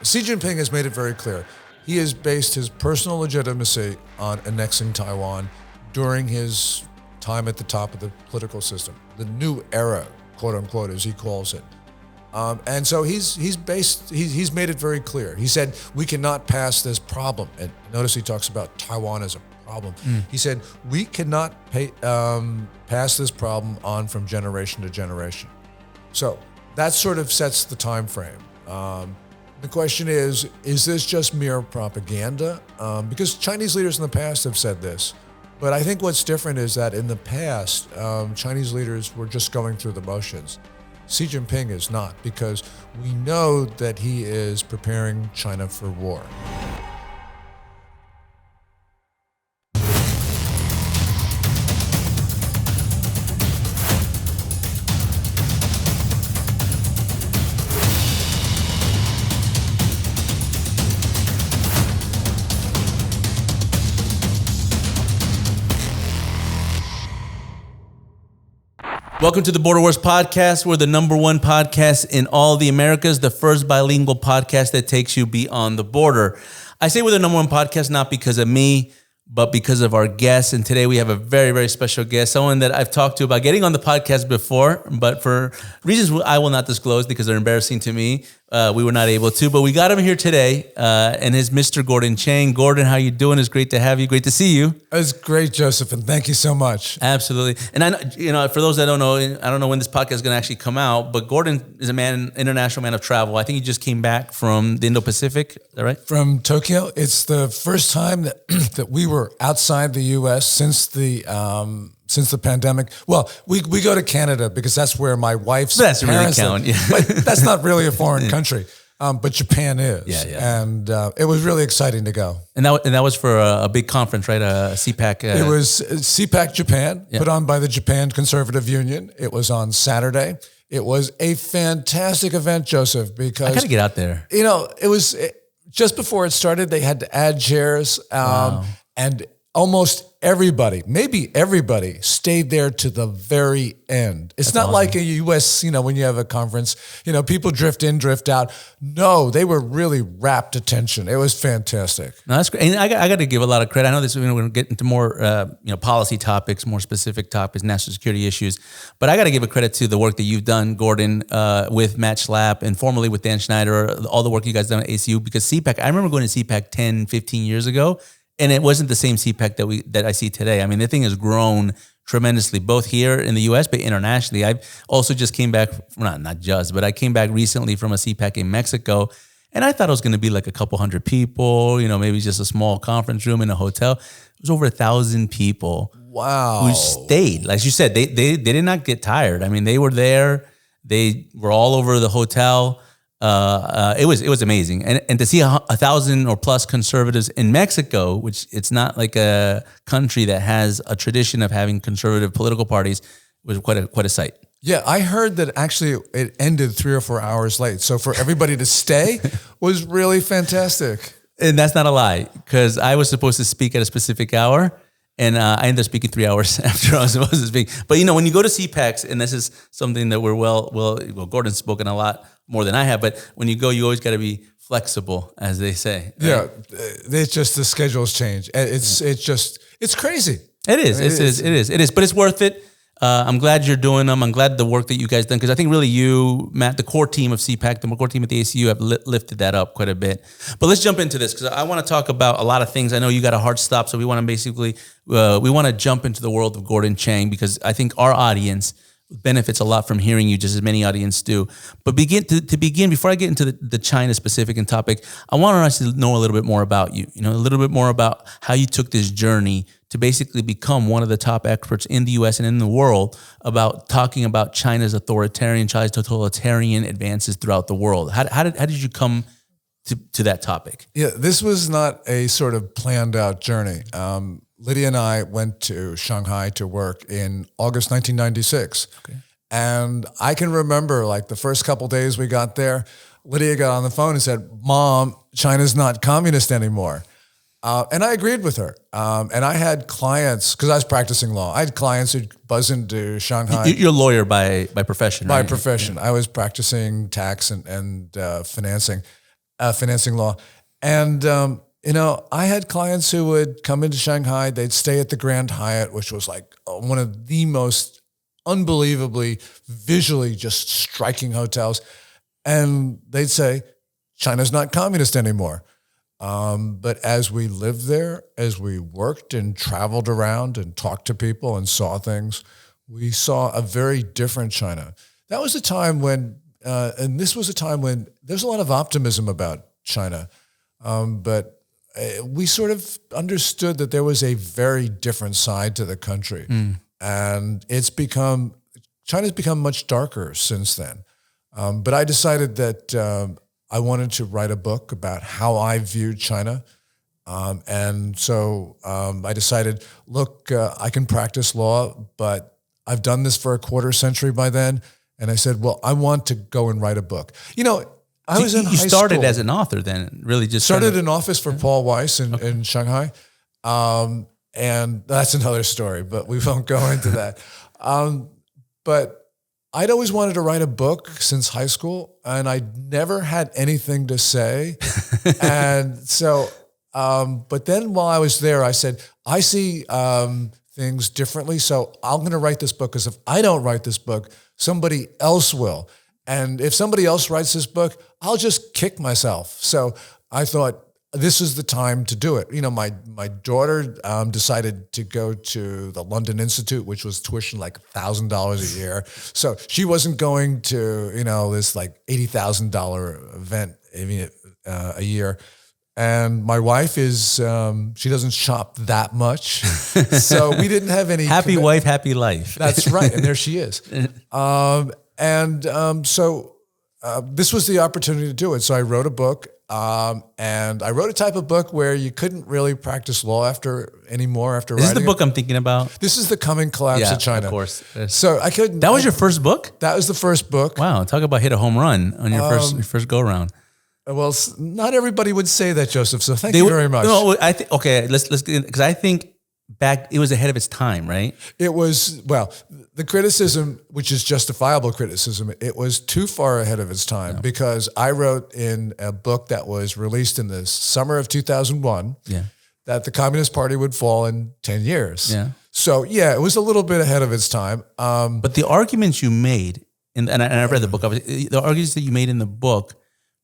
Xi Jinping has made it very clear. He has based his personal legitimacy on annexing Taiwan during his time at the top of the political system, the new era, quote unquote, as he calls it. And so he's made it very clear. He said we cannot pass this problem. And notice he talks about Taiwan as a problem. He said we cannot pass this problem on from generation to generation. So that sort of sets the time frame. The question is this just mere propaganda? Because Chinese leaders in the past have said this. But I think what's different is that in the past, Chinese leaders were just going through the motions. Xi Jinping is not, because we know that he is preparing China for war. Welcome to the Border Wars Podcast. We're the #1 podcast in all the Americas, the first bilingual podcast that takes you beyond the border. I say we're the #1 podcast not because of me, but because of our guests. And today we have a very, very special guest, someone that I've talked to about getting on the podcast before, but for reasons I will not disclose because they're embarrassing to me, we were not able to. But we got him here today, and his Mr. Gordon Chang. Gordon, how you doing? It's great to have you. Great to see you. It's great, Joseph, and thank you so much. Absolutely. And I, for those that don't know, I don't know when this podcast is going to actually come out, but Gordon is international man of travel. I think he just came back from the Indo-Pacific. Is that right? From Tokyo. It's the first time that that we were outside the U.S. since the pandemic. Well, we go to Canada because that's where my wife's parents really count. Yeah. But that's not really a foreign country. But Japan is. Yeah. And it was really exciting to go. And that was for a big conference, right? A CPAC. It was CPAC Japan, put on by the Japan Conservative Union. It was on Saturday. It was a fantastic event, Joseph, because I got to get out there. It was just before it started, they had to add chairs. And almost everybody, maybe everybody, stayed there to the very end. It's not awesome. Like a U.S., when you have a conference, people drift in, drift out. No, they were really rapt attention. It was fantastic. No, that's great. And I got to give a lot of credit. I know this. We're going to get into more, policy topics, more specific topics, national security issues. But I got to give a credit to the work that you've done, Gordon, with Matt Schlapp and formerly with Dan Schneider, all the work you guys done at ACU. Because CPAC, I remember going to CPAC 10, 15 years ago. And it wasn't the same CPAC that I see today. I mean, the thing has grown tremendously, both here in the U.S., but internationally. I also just came back, not just, but I came back recently from a CPAC in Mexico, and I thought it was going to be like a couple hundred people, maybe just a small conference room in a hotel. It was over 1,000 people. Wow. Who stayed. Like you said, they did not get tired. I mean, they were there. They were all over the hotel. It was amazing, and to see 1,000 or plus conservatives in Mexico, which it's not like a country that has a tradition of having conservative political parties, was quite a sight. Yeah, I heard that actually it ended 3 or 4 hours late. So for everybody to stay was really fantastic. And that's not a lie, because I was supposed to speak at a specific hour. And I ended up speaking 3 hours after I was supposed to speak. But when you go to CPACs, and this is something that we're well, Gordon's spoken a lot more than I have, but when you go, you always got to be flexible, as they say. Right? Yeah, it's just the schedules change. It's crazy. It is. But it's worth it. I'm glad you're doing them. I'm glad the work that you guys done, because I think really you, Matt, the core team of CPAC, the core team at the ACU have lifted that up quite a bit. But let's jump into this, because I want to talk about a lot of things. I know you got a hard stop, so we want to basically, we want to jump into the world of Gordon Chang, because I think our audience benefits a lot from hearing you, just as many audience do. But to begin, before I get into the China specific and topic, I want us to know a little bit more about you, a little bit more about how you took this journey to basically become one of the top experts in the U.S. and in the world about talking about China's totalitarian advances throughout the world. How did you come to that topic? Yeah, this was not a sort of planned out journey. Lydia and I went to Shanghai to work in August 1996. Okay. And I can remember like the first couple days we got there, Lydia got on the phone and said, "Mom, China's not communist anymore." And I agreed with her. And I had clients, because I was practicing law. I had clients who'd buzz into Shanghai. You're a lawyer by profession, right? By profession. Yeah. I was practicing tax and financing. financing law. And, I had clients who would come into Shanghai. They'd stay at the Grand Hyatt, which was like one of the most unbelievably visually just striking hotels. And they'd say, China's not communist anymore. But as we lived there, as we worked and traveled around and talked to people and saw things, we saw a very different China. That was a time when, and this was a time when there's a lot of optimism about China. But we sort of understood that there was a very different side to the country. And China's become much darker since then. But I decided that I wanted to write a book about how I viewed China. And so I decided, look, I can practice law, but I've done this for a quarter century by then. And I said, well, I want to go and write a book. I was in high school. You started as an author then, really just started an office for Paul Weiss in Shanghai. And that's another story, but we won't go into that. But I'd always wanted to write a book since high school, and I never had anything to say. And so, but then while I was there, I said, I see things differently. So I'm going to write this book, because if I don't write this book, somebody else will. And if somebody else writes this book, I'll just kick myself. So I thought, this is the time to do it. My daughter decided to go to the London Institute, which was tuition like $1,000 a year. So she wasn't going to, this like $80,000 event a year. And my wife is, she doesn't shop that much. So we didn't have any. Happy wife, happy life. That's right. And there she is. So this was the opportunity to do it. So I wrote a book. And I wrote a type of book where you couldn't really practice law anymore after writing. This is the book I'm thinking about. This is The Coming Collapse of China. Of course. So I couldn't. That was your first book? That was the first book. Wow. Talk about hit a home run on your first go around. Well, not everybody would say that, Joseph. So thank you very much. No, I think, okay, let's, because I think it was ahead of its time, right? It was, the criticism, which is justifiable criticism, it was too far ahead of its time, because I wrote in a book that was released in the summer of 2001 that the Communist Party would fall in 10 years. Yeah. So it was a little bit ahead of its time. But the arguments you made, and I read the book, the arguments that you made in the book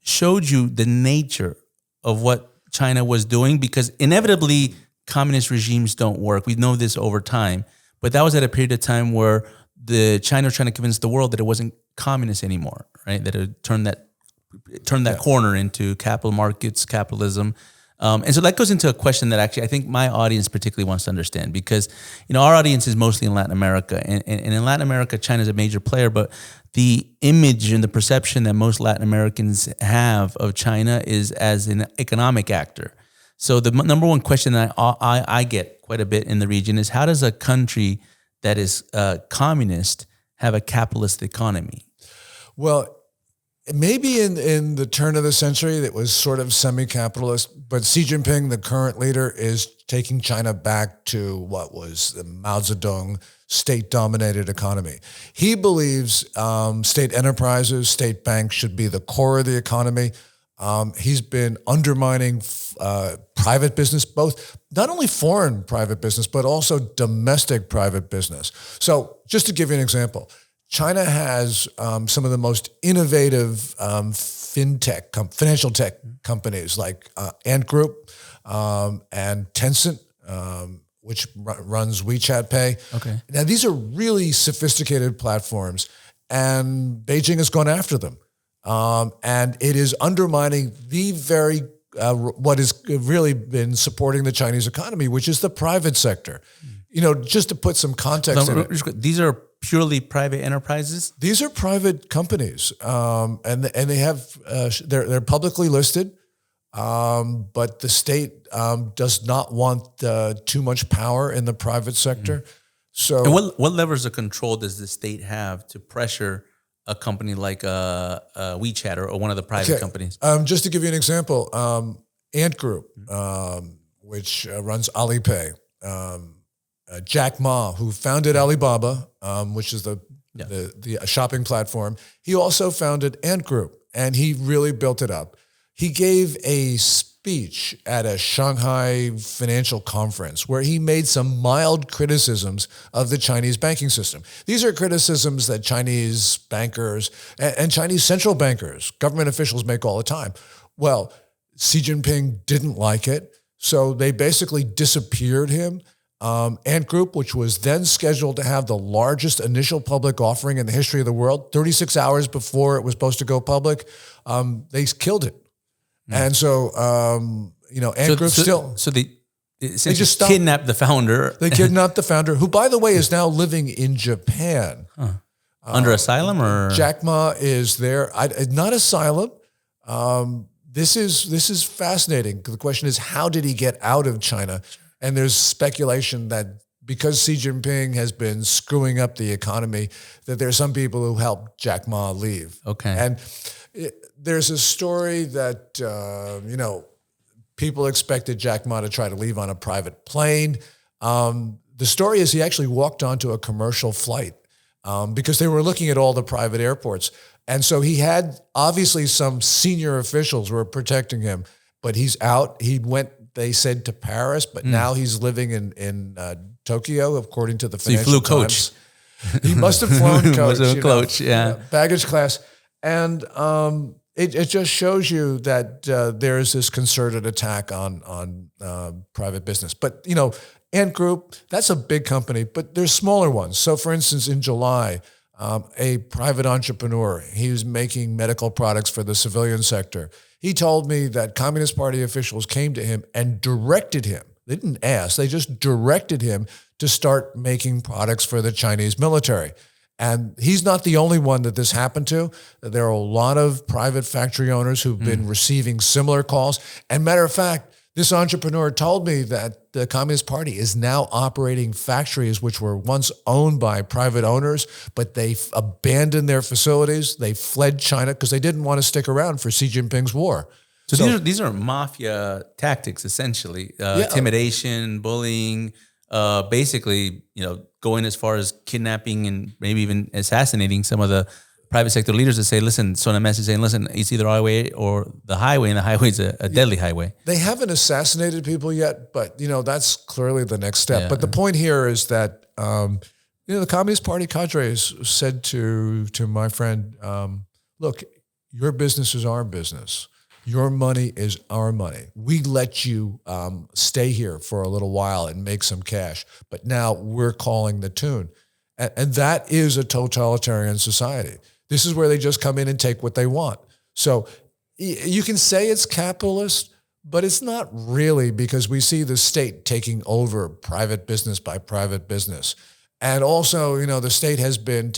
showed you the nature of what China was doing, because inevitably communist regimes don't work. We know this over time, but that was at a period of time where China was trying to convince the world that it wasn't communist anymore, right? That it turned that corner into capital markets, capitalism. And so that goes into a question that actually I think my audience particularly wants to understand, because our audience is mostly in Latin America, and in Latin America, China is a major player, but the image and the perception that most Latin Americans have of China is as an economic actor. So the number one question that I get quite a bit in the region is, how does a country that is communist have a capitalist economy? Well, maybe in the turn of the century, it was sort of semi-capitalist, but Xi Jinping, the current leader, is taking China back to what was the Mao Zedong state-dominated economy. He believes state enterprises, state banks should be the core of the economy. He's been undermining private business, both not only foreign private business, but also domestic private business. So just to give you an example, China has some of the most innovative financial tech companies like Ant Group and Tencent, which runs WeChat Pay. Okay. Now, these are really sophisticated platforms, and Beijing has gone after them. And it is undermining the very, what has really been supporting the Chinese economy, which is the private sector. Just to put some context in it. These are purely private enterprises? These are private companies, and they have they're publicly listed, but the state does not want too much power in the private sector. So, and what levers of control does the state have to pressure a company like WeChat or one of the private companies? Just to give you an example, Ant Group, which runs Alipay. Jack Ma, who founded Alibaba, which is the shopping platform, he also founded Ant Group, and he really built it up. he gave a speech at a Shanghai financial conference where he made some mild criticisms of the Chinese banking system. These are criticisms that Chinese bankers and Chinese central bankers, government officials make all the time. Well, Xi Jinping didn't like it, so they basically disappeared him. Ant Group, which was then scheduled to have the largest initial public offering in the history of the world, 36 hours before it was supposed to go public, they killed it. And so, Ant Group they just kidnapped the founder. They kidnapped the founder, who, by the way, is now living in Japan. Under asylum, or? Jack Ma is there. Not asylum. This is fascinating. The question is, how did he get out of China? And there's speculation that because Xi Jinping has been screwing up the economy, that there are some people who helped Jack Ma leave. Okay. And there's a story that, people expected Jack Ma to try to leave on a private plane. The story is he actually walked onto a commercial flight because they were looking at all the private airports. And so he had obviously some senior officials were protecting him, but he's out. He went, they said, to Paris, but now he's living in Tokyo, according to the Financial Times. He must have flown coach. Baggage class. And it just shows you that there is this concerted attack on private business. But, Ant Group, that's a big company, but there's smaller ones. So, for instance, in July, a private entrepreneur, he was making medical products for the civilian sector. He told me that Communist Party officials came to him and directed him. They didn't ask, they just directed him to start making products for the Chinese military. And he's not the only one that this happened to. There are a lot of private factory owners who've been receiving similar calls. And matter of fact, this entrepreneur told me that the Communist Party is now operating factories which were once owned by private owners, but they abandoned their facilities. They fled China because they didn't want to stick around for Xi Jinping's war. So these are mafia tactics, essentially. Intimidation, bullying, basically, going as far as kidnapping and maybe even assassinating some of the private sector leaders to say, listen, send a message saying, listen, it's either our way or the highway, and the highway is a deadly highway. They haven't assassinated people yet, but, that's clearly the next step. But the point here is that, the Communist Party cadres said to my friend, look, your business is our business. Your money is our money. We let you stay here for a little while and make some cash, but now we're calling the tune. And that is a totalitarian society. This is where they just come in and take what they want. So you can say it's capitalist, but it's not really, because we see the state taking over private business by private business. And also, the state has been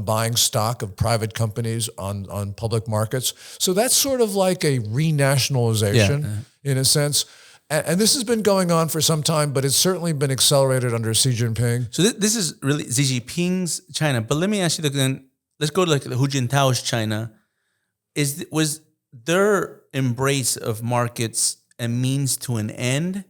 buying stock of private companies on public markets. So that's sort of like a renationalization in a sense. And this has been going on for some time, but it's certainly been accelerated under Xi Jinping. So this is really Xi Jinping's China. But let me ask you again, let's go to Hu Jintao's China. Was their embrace of markets a means to an end?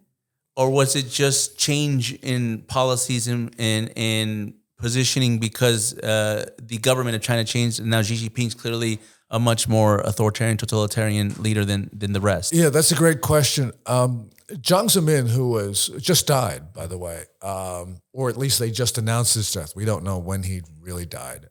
Or was it just change in policies and positioning because the government of China changed, and now Xi Jinping's clearly a much more authoritarian, totalitarian leader than the rest? Yeah, that's a great question. Jiang Zemin, who was just died, by the way, or at least they just announced his death. We don't know when he really died.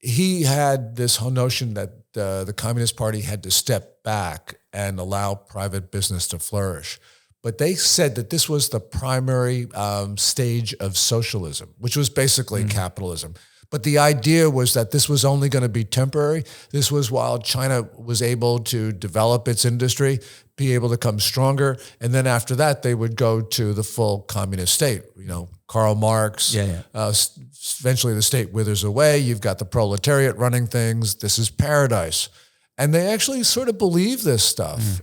He had this whole notion that the Communist Party had to step back and allow private business to flourish. But they said that this was the primary stage of socialism, which was basically capitalism. But the idea was that this was only going to be temporary. This was while China was able to develop its industry, be able to come stronger. And then after that, they would go to the full communist state. Karl Marx, eventually the state withers away. You've got the proletariat running things. This is paradise. And they actually sort of believe this stuff.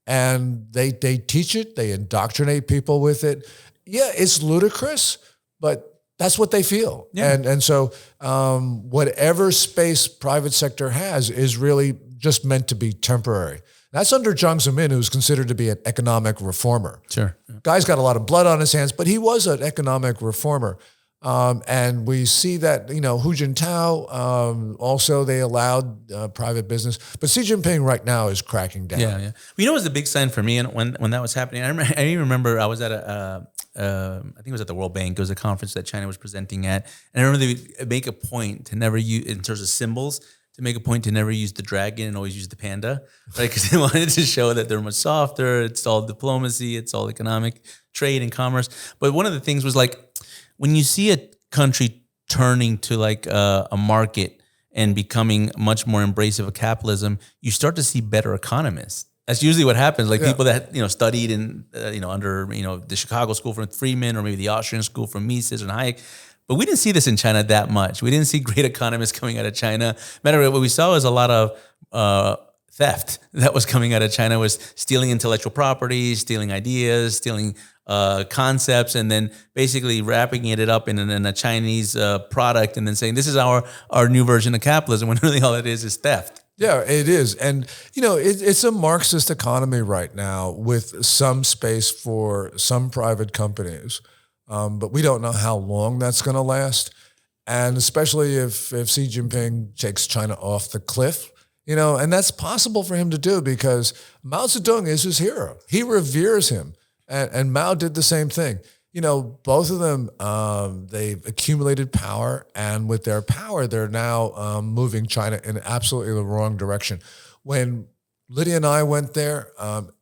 And they teach it, they indoctrinate people with it. Yeah, it's ludicrous, but that's what they feel. Yeah. And so whatever space private sector has is really just meant to be temporary. That's under Jiang Zemin, who's considered to be an economic reformer. Sure. Yeah. Guy's got a lot of blood on his hands, but he was an economic reformer. And we see that, Hu Jintao, also they allowed private business. But Xi Jinping right now is cracking down. Yeah. Well, it was a big sign for me, and when that was happening, I even remember I was at I think it was at the World Bank. It was a conference that China was presenting at, and I remember they would make a point to never use, in terms of symbols, to make a point to never use the dragon and always use the panda, right? Because they wanted to show that they're much softer. It's all diplomacy. It's all economic trade and commerce. But one of the things was like, when you see a country turning to like a market and becoming much more embracive of capitalism, you start to see better economists. That's usually what happens. Like people that studied in under the Chicago school from Friedman, or maybe the Austrian school from Mises and Hayek. But we didn't see this in China that much. We didn't see great economists coming out of China. Matter of fact, what we saw was a lot of theft that was coming out of China, was stealing intellectual property, stealing ideas, stealing concepts, and then basically wrapping it up in a Chinese product, and then saying this is our new version of capitalism, when really all it is theft. Yeah, it is. And, it's a Marxist economy right now with some space for some private companies. But we don't know how long that's going to last. And especially if Xi Jinping takes China off the cliff, and that's possible for him to do because Mao Zedong is his hero. He reveres him. And Mao did the same thing. Both of them, they've accumulated power, and with their power, they're now moving China in absolutely the wrong direction. When Lydia and I went there,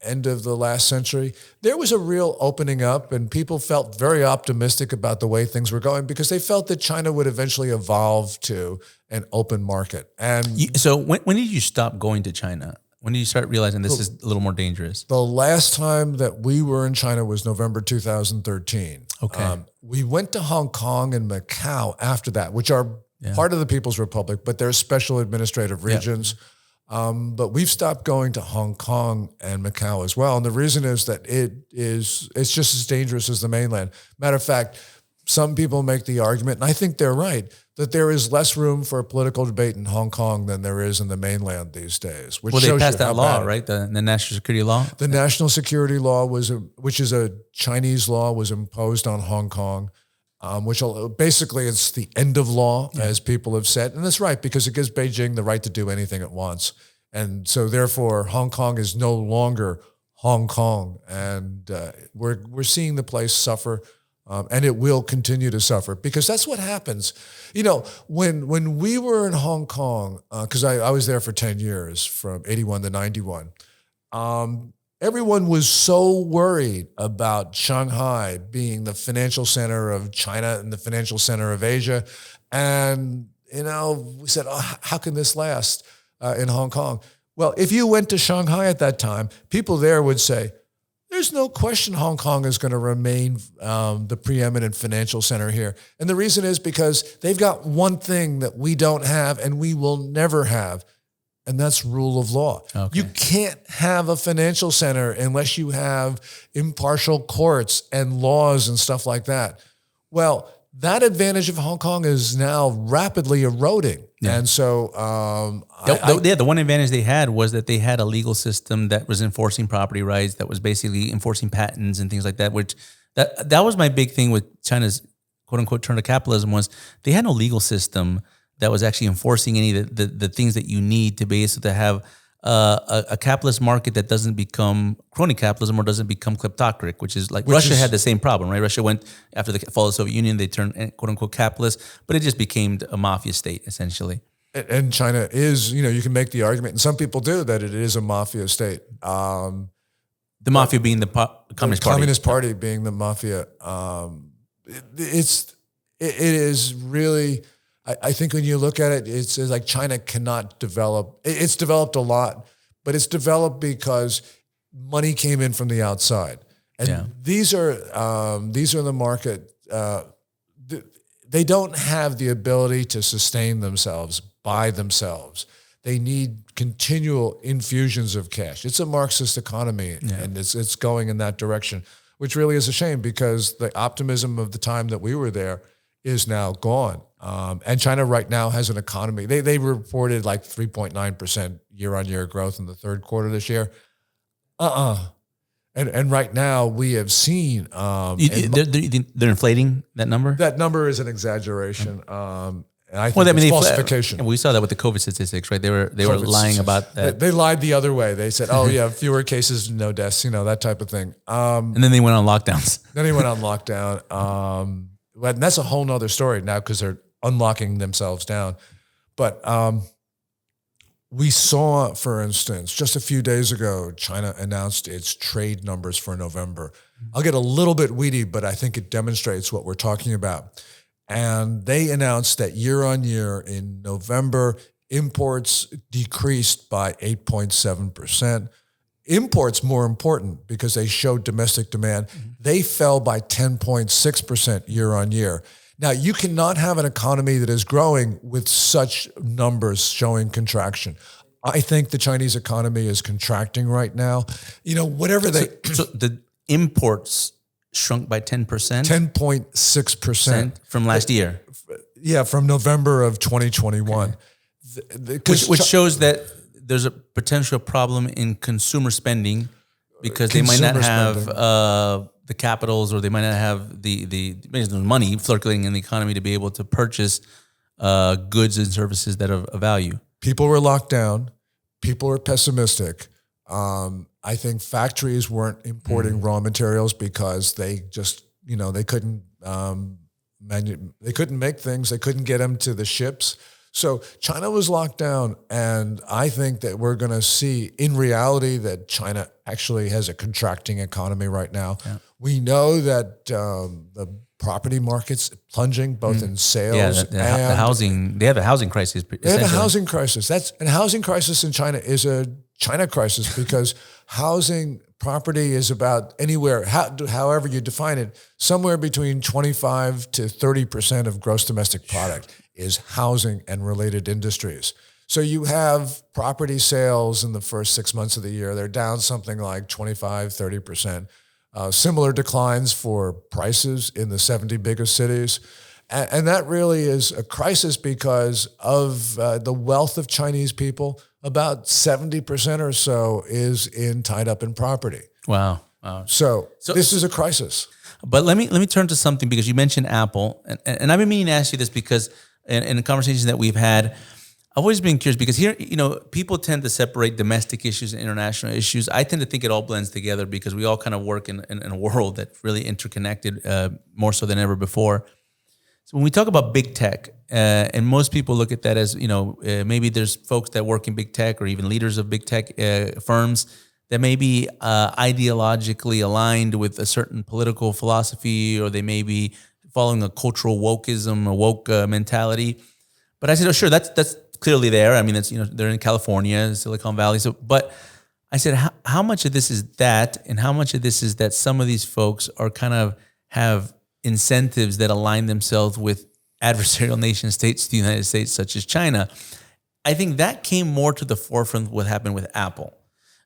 end of the last century, there was a real opening up, and people felt very optimistic about the way things were going because they felt that China would eventually evolve to an open market. And so when did you stop going to China? When did you start realizing this is a little more dangerous? The last time that we were in China was November 2013. Okay. We went to Hong Kong and Macau after that, which are part of the People's Republic, but they're special administrative regions. But we've stopped going to Hong Kong and Macau as well. And the reason is that it's just as dangerous as the mainland. Matter of fact, some people make the argument, and I think they're right, that there is less room for a political debate in Hong Kong than there is in the mainland these days. Which they shows passed you that how law, bad right? The national security law? The national security law which is a Chinese law, was imposed on Hong Kong, which basically it's the end of law, as people have said. And that's right, because it gives Beijing the right to do anything it wants. And so therefore, Hong Kong is no longer Hong Kong. And we're seeing the place suffer. And it will continue to suffer because that's what happens. When we were in Hong Kong, because I was there for 10 years, from 81 to 91, everyone was so worried about Shanghai being the financial center of China and the financial center of Asia. And, we said, how can this last in Hong Kong? Well, if you went to Shanghai at that time, people there would say, there's no question Hong Kong is going to remain the preeminent financial center here. And the reason is because they've got one thing that we don't have and we will never have, and that's rule of law. Okay. You can't have a financial center unless you have impartial courts and laws and stuff like that. Well, that advantage of Hong Kong is now rapidly eroding. Yeah. And so, the one advantage they had was that they had a legal system that was enforcing property rights, that was basically enforcing patents and things like that. Which that was my big thing with China's quote unquote turn to capitalism, was they had no legal system that was actually enforcing any of the things that you need to be able to have a capitalist market that doesn't become crony capitalism or doesn't become kleptocratic, which Russia had the same problem, right? Russia went, after the fall of the Soviet Union, they turned quote unquote capitalist, but it just became a mafia state essentially. And China is, you can make the argument, and some people do, that it is a mafia state. The mafia being the Communist Party. Communist Party being the mafia. It is really... I think when you look at it, it's like China cannot develop. It's developed a lot, but it's developed because money came in from the outside, and these are the market. They don't have the ability to sustain themselves by themselves. They need continual infusions of cash. It's a Marxist economy, and it's going in that direction, which really is a shame because the optimism of the time that we were there is now gone. And China right now has an economy. They reported like 3.9% year-on-year growth in the third quarter this year. And And right now we have seen They're inflating that number. that number is an exaggeration. And I think Well, I mean, it's falsification. we saw that with the COVID statistics, right? They were lying about that, They lied the other way. They said, "Oh yeah, fewer cases, no deaths," that type of thing. and then they went on lockdowns. Then he went on lockdown. And that's a whole nother story now because they're unlocking themselves down. But we saw, for instance, just a few days ago, China announced its trade numbers for November. I'll get a little bit weedy, but I think it demonstrates what we're talking about. And they announced that year on year in November, imports decreased by 8.7%. Imports, more important, because they showed domestic demand, they fell by 10.6% year on year. Now, you cannot have an economy that is growing with such numbers showing contraction. I think the Chinese economy is contracting right now. Whatever they... So the imports shrunk by 10%? 10.6%. From last year? Yeah, from November of 2021. Okay. Which shows that there's a potential problem in consumer spending because they might not have the capitals, or they might not have the money circulating in the economy to be able to purchase goods and services that are of value. People were locked down. People were pessimistic. I think factories weren't importing raw materials because they just, they couldn't they couldn't make things. They couldn't get them to the ships. So China was locked down, and I think that we're going to see in reality that China actually has a contracting economy right now. Yeah. We know that the property market's plunging both in sales and the housing. They have a housing crisis. They have a housing crisis. And housing crisis in China is a China crisis because housing property is about anywhere, however you define it, somewhere between 25 to 30% of gross domestic product is housing and related industries. So you have property sales in the first 6 months of the year. They're down something like 25, 30%. Similar declines for prices in the 70 biggest cities. And that really is a crisis because of the wealth of Chinese people. About 70% or so is tied up in property. Wow. So this is a crisis. But let me turn to something, because you mentioned Apple. And I've been meaning to ask you this because in the conversations that we've had, I've always been curious because here, people tend to separate domestic issues and international issues. I tend to think it all blends together because we all kind of work in a world that's really interconnected, more so than ever before. So when we talk about big tech, and most people look at that as, maybe there's folks that work in big tech or even leaders of big tech firms that may be ideologically aligned with a certain political philosophy, or they may be following a cultural wokeism, a woke mentality. But I said, oh, sure, that's clearly there. I mean, that's, they're in California, Silicon Valley. So, but I said, how much of this is that, and how much of this is that some of these folks are kind of have incentives that align themselves with adversarial nation states, the United States, such as China? I think that came more to the forefront what happened with Apple,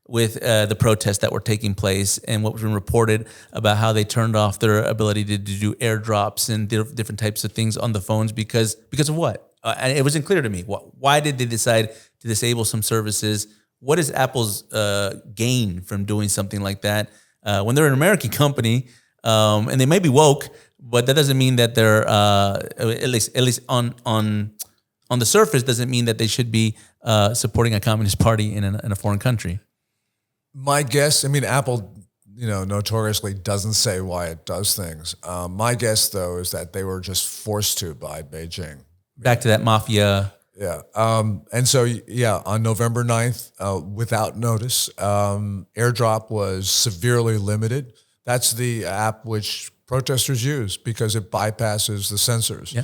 with the protests that were taking place and what was been reported about how they turned off their ability to do airdrops and different types of things on the phones because of what? And it wasn't clear to me. Why did they decide to disable some services? What is Apple's gain from doing something like that when they're an American company and they may be woke, but that doesn't mean that they're at least on the surface doesn't mean that they should be supporting a communist party in a foreign country. My guess, Apple, notoriously doesn't say why it does things. My guess, though, is that they were just forced to by Beijing. Back to that mafia. Yeah. And so, on November 9th, without notice, AirDrop was severely limited. That's the app which protesters use because it bypasses the sensors. Yeah.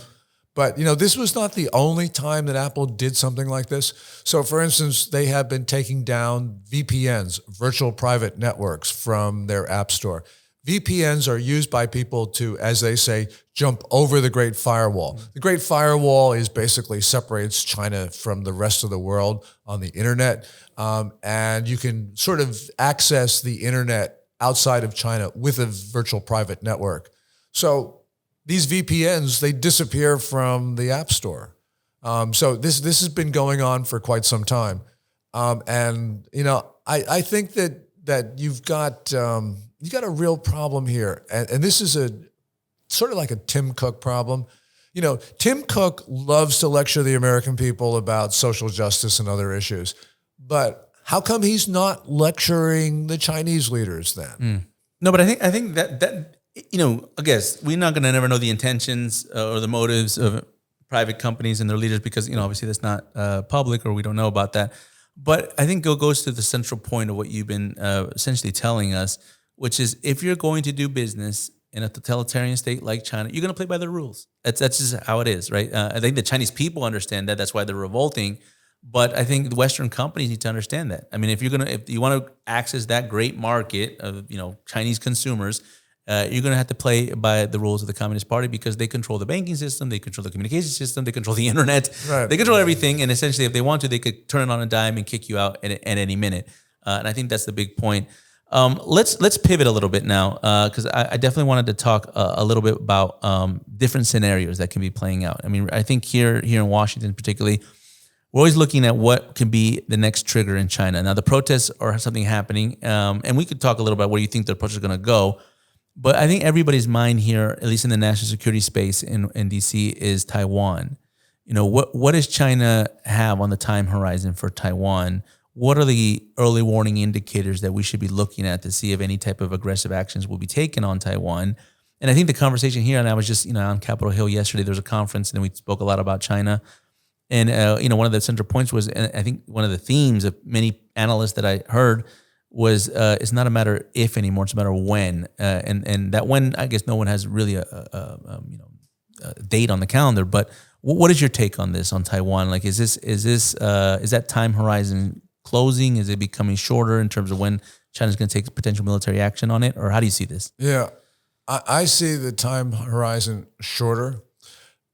But, this was not the only time that Apple did something like this. So, for instance, they have been taking down VPNs, virtual private networks, from their app store. VPNs are used by people to, as they say, jump over the Great Firewall. The Great Firewall basically separates China from the rest of the world on the internet. And you can sort of access the internet outside of China with a virtual private network. So these VPNs, they disappear from the App Store. So this has been going on for quite some time. I think that that you've got a real problem here, and this is a sort of like a Tim Cook problem. You know, Tim Cook loves to lecture the American people about social justice and other issues, but how come he's not lecturing the Chinese leaders then? No, but I think that you know, I guess we're not going to never know the intentions or the motives of private companies and their leaders because, you know, obviously that's not public or we don't know about that. But I think it goes to the central point of what you've been essentially telling us, which is if you're going to do business in a totalitarian state like China, you're going to play by the rules. That's just how it is, right? I think the Chinese people understand that. That's why they're revolting. But I think the Western companies need to understand that. I mean, if you want to access that great market of, you know, Chinese consumers, you're going to have to play by the rules of the Communist Party because they control the banking system, they control the communication system, they control the internet, Right. They control everything. And essentially, if they want to, they could turn it on a dime and kick you out at any minute. And I think that's the big point. Let's pivot a little bit now because I definitely wanted to talk a little bit about different scenarios that can be playing out. I mean, I think here in Washington particularly, we're always looking at what could be the next trigger in China. Now, the protests are something happening, and we could talk a little about where you think the approach is going to go. But I think everybody's mind here, at least in the national security space in DC, is Taiwan. You know, what does China have on the time horizon for Taiwan? What are the early warning indicators that we should be looking at to see if any type of aggressive actions will be taken on Taiwan? And I think the conversation here, and I was just, you know, on Capitol Hill yesterday, there was a conference, and we spoke a lot about China. And, you know, one of the central points was, and I think one of the themes of many analysts that I heard was it's not a matter if anymore, it's a matter of when. And that when, I guess no one has really a date on the calendar. But what is your take on this, on Taiwan? Like, is that time horizon closing? Is it becoming shorter in terms of when China's going to take potential military action on it? Or how do you see this? Yeah, I see the time horizon shorter.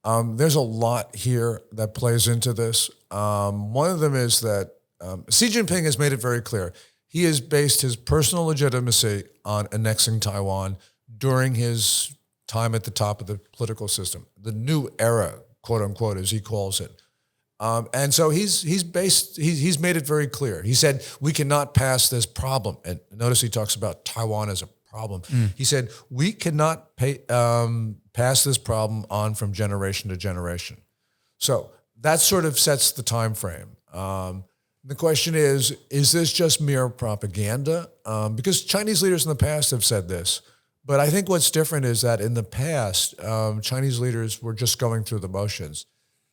There's a lot here that plays into this. One of them is that Xi Jinping has made it very clear. He has based his personal legitimacy on annexing Taiwan during his time at the top of the political system, the new era, quote unquote, as he calls it. And so he's made it very clear. He said, we cannot pass this problem. And notice he talks about Taiwan as a problem. He said, we cannot pass this problem on from generation to generation. So that sort of sets the time frame. The question is this just mere propaganda? Because Chinese leaders in the past have said this. But I think what's different is that in the past, Chinese leaders were just going through the motions.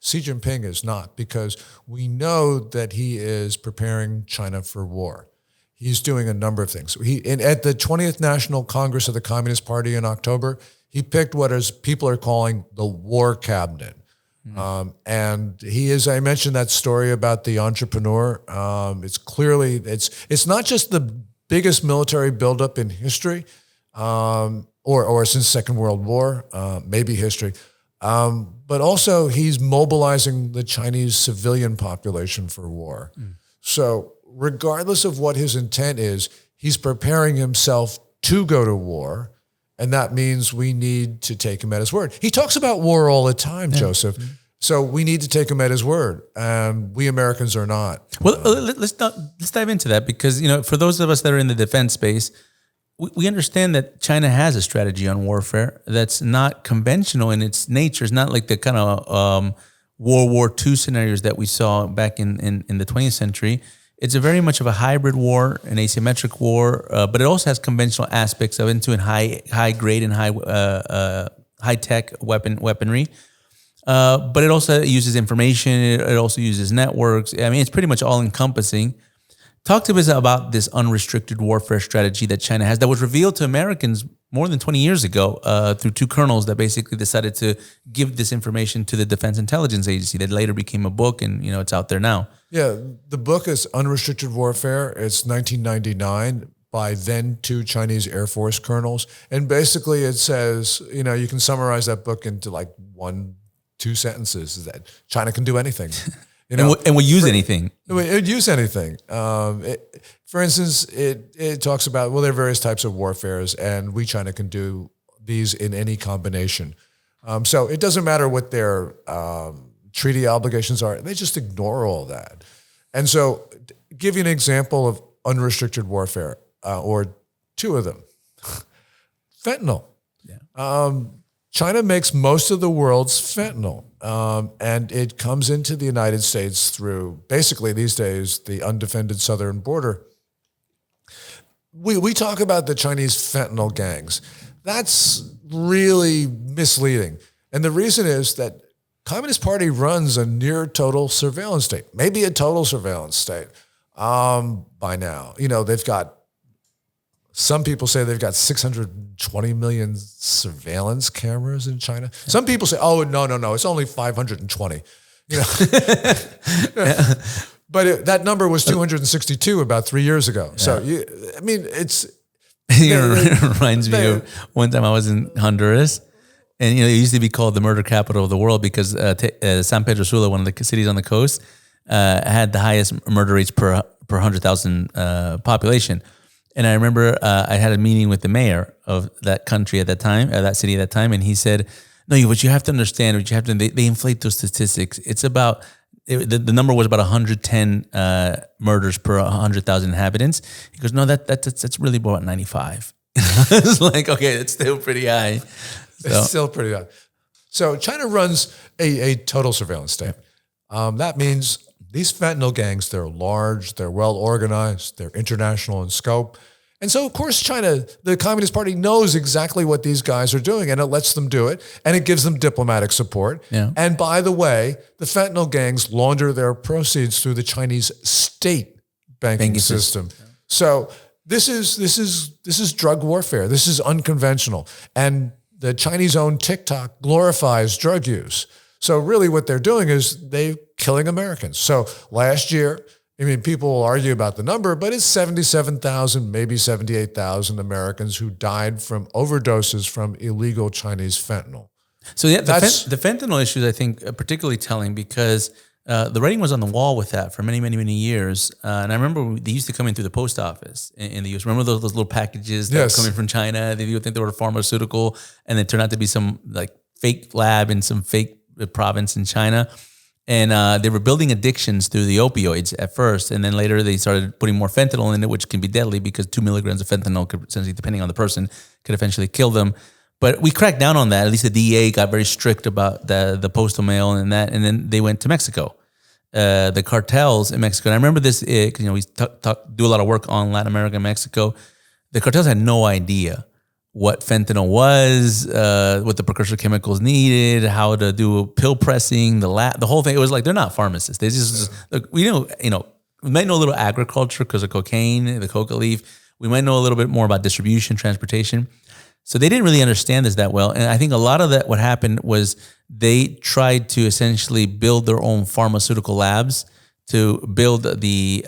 Xi Jinping is not, because we know that he is preparing China for war. He's doing a number of things. At the 20th National Congress of the Communist Party in October, he picked what people are calling the war cabinet. And he is, I mentioned that story about the entrepreneur. It's clearly, it's not just the biggest military buildup in history, or since Second World War, maybe history. But also he's mobilizing the Chinese civilian population for war. So regardless of what his intent is, he's preparing himself to go to war. And that means we need to take him at his word. He talks about war all the time, Joseph. So we need to take him at his word. And we Americans are not. Well, let's dive into that because, you know, for those of us that are in the defense space, we understand that China has a strategy on warfare that's not conventional in its nature. It's not like the kind of World War II scenarios that we saw back in the 20th century. It's a very much of a hybrid war, an asymmetric war, but it also has conventional aspects of into high grade and high tech weaponry. But it also uses information. It also uses networks. I mean, it's pretty much all encompassing. Talk to us about this unrestricted warfare strategy that China has that was revealed to Americans more than 20 years ago through two colonels that basically decided to give this information to the Defense Intelligence Agency that later became a book, and you know it's out there now. Yeah, the book is Unrestricted Warfare. It's 1999 by then two Chinese Air Force colonels. And basically it says, you know, you can summarize that book into like 1-2 sentences, is that China can do anything. You know, and we'll use anything. It would use anything. For instance, it talks about, well, there are various types of warfares, and we, China, can do these in any combination. So it doesn't matter what their treaty obligations are. They just ignore all that. And so give you an example of unrestricted warfare. or two of them. Fentanyl. Yeah. China makes most of the world's fentanyl, and it comes into the United States through, basically these days, the undefended southern border. We talk about the Chinese fentanyl gangs. That's really misleading. And the reason is that Communist Party runs a near total surveillance state, maybe a total surveillance state by now. They've got, some people say they've got 620 million surveillance cameras in China. Some people say, oh, no, it's only 520. But that number was 262 about 3 years ago. Yeah. So, it's... It reminds me of one time I was in Honduras, and it used to be called the murder capital of the world because San Pedro Sula, one of the cities on the coast, had the highest murder rates per 100,000 population. And I remember I had a meeting with the mayor of that country at that time, that city at that time, and he said, "No, what you have to understand, they inflate those statistics. It's about the number was about 110 murders per 100,000 inhabitants." He goes, "No, that's really about 95." It's like, okay, it's still pretty high. So. It's still pretty high. So China runs a total surveillance state. That means these fentanyl gangs, they're large, they're well organized, they're international in scope. And so, of course, China, the Communist Party knows exactly what these guys are doing, and it lets them do it, and it gives them diplomatic support. Yeah. And by the way, the fentanyl gangs launder their proceeds through the Chinese state banking system. So this is drug warfare. This is unconventional. And the Chinese-owned Tik Tok glorifies drug use. So really what they're doing is they're killing Americans. So last year, people will argue about the number, but it's 77,000, maybe 78,000 Americans who died from overdoses from illegal Chinese fentanyl. So yeah, the fentanyl issue is, I think, particularly telling because the writing was on the wall with that for many, many, many years. And I remember they used to come in through the post office in the U.S. Remember those little packages that were coming from China? They would think they were a pharmaceutical, and they turned out to be some like fake lab in some fake province in China. And they were building addictions through the opioids at first, and then later they started putting more fentanyl in it, which can be deadly because 2 milligrams of fentanyl could, essentially, depending on the person, could eventually kill them. But we cracked down on that. At least the DEA got very strict about the postal mail and that, and then they went to Mexico. The cartels in Mexico, and I remember this because we do a lot of work on Latin America and Mexico. The cartels had no idea what fentanyl was, what the precursor chemicals needed, how to do pill pressing, the whole thing. It was like they're not pharmacists. They just look, we might know a little agriculture because of cocaine, the coca leaf. We might know a little bit more about distribution, transportation. So they didn't really understand this that well. And I think a lot of that, what happened was they tried to essentially build their own pharmaceutical labs to build the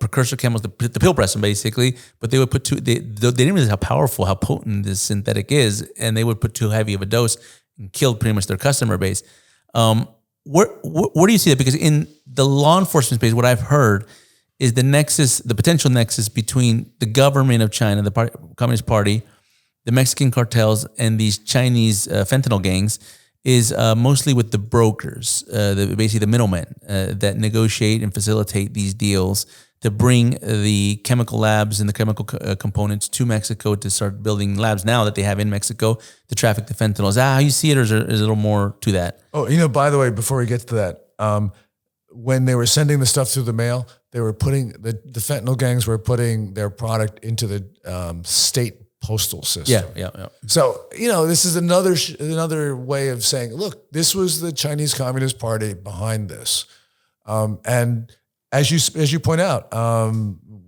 precursor chemicals, the pill pressing basically, but they would put they didn't realize how powerful, how potent this synthetic is, and they would put too heavy of a dose and killed pretty much their customer base. Where do you see that? Because in the law enforcement space, what I've heard is the potential nexus between the government of China, the Communist Party, the Mexican cartels, and these Chinese fentanyl gangs is mostly with the brokers, basically the middlemen that negotiate and facilitate these deals to bring the chemical labs and the chemical components to Mexico to start building labs now that they have in Mexico to traffic the fentanyl. Is that how you see it, or is there a little more to that? Oh, by the way, before we get to that, when they were sending the stuff through the mail, they were putting the fentanyl gangs were putting their product into the state postal system. Yeah. So, this is another way of saying, look, this was the Chinese Communist Party behind this. And as you point out,